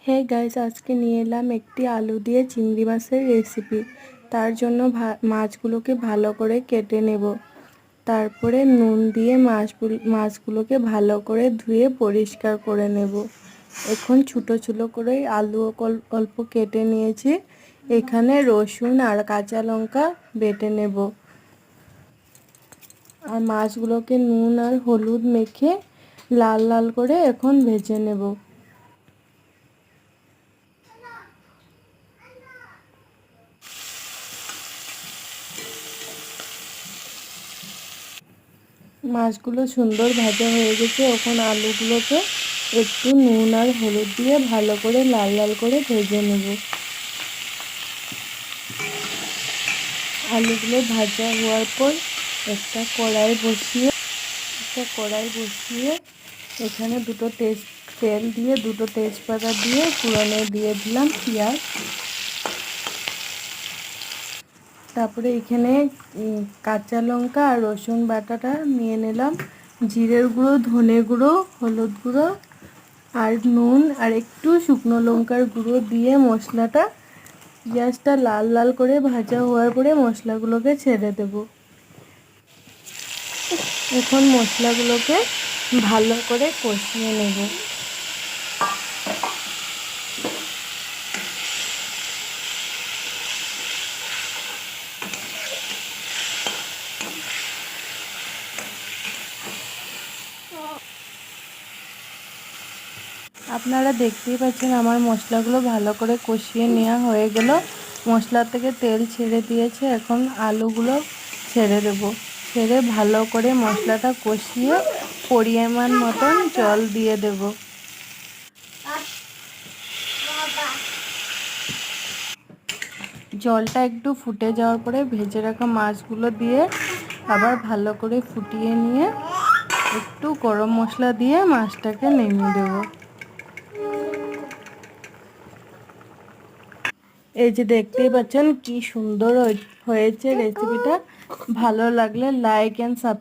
Hey guys, আজকে নিয়ে এলাম একটি আলু দিয়ে চিংড়ি মাছের রেসিপি। তার জন্য মাছগুলোকে ভালো করে কেটে নেব। তারপরে নুন দিয়ে মাছগুলোকে ভালো করে ধুয়ে পরিষ্কার করে নেব। এখন ছোটো ছোটো করে আলু অল্প কেটে নিয়েছি। এখানে রসুন আর কাঁচা লঙ্কা বেটে নেব। আর মাছগুলোকে নুন আর হলুদ মেখে লাল লাল করে এখন ভেজে নেব। মাছগুলো সুন্দর ভাজা হয়ে গেছে। এখন আলুগুলোকে একটু নুন আর হলুদ দিয়ে ভালো করে লাল লাল করে ভেজে নেব। আলুগুলো ভাজা হওয়ার পর একটা কড়াই বসিয়ে এখানে তেল দিয়ে দুটো তেজপাতা দিয়ে ফোড়নে দিয়ে দিলাম পেঁয়াজ। তারপরে এখানে কাঁচা লঙ্কা আর রসুন বাটাটা নিয়ে নিলাম, জিরের গুঁড়ো, ধনে গুঁড়ো, হলুদ গুঁড়ো আর নুন আর একটু শুকনো লঙ্কার গুঁড়ো দিয়ে পেঁয়াজটা লাল লাল করে ভাজা হওয়ার পরে মশলাগুলোকে ছেড়ে দেব। এখন মশলাগুলোকে ভালো করে কষিয়ে নেব। আপনারা দেখতেই পাচ্ছেন আমার মশলাগুলো ভালো করে কষিয়ে নেওয়া হয়ে গেল। মশলা থেকে তেল ছেড়ে দিয়েছে। এখন আলুগুলো ছেড়ে দেব। ছেড়ে ভালো করে মশলাটা কষিয়ে পরিমাণ মতন জল দিয়ে দেব। জলটা একটু ফুটে যাওয়ার পরে ভেজে রাখা মাছগুলো দিয়ে আবার ভালো করে ফুটিয়ে নিয়ে একটু গরম মশলা দিয়ে মাছটাকে নেমে দেব। এই যে দেখতেই পাচ্ছেন কি সুন্দর হয়েছে রেসিপিটা। ভালো লাগলে লাইক অ্যান্ড সাবস্ক্রাইব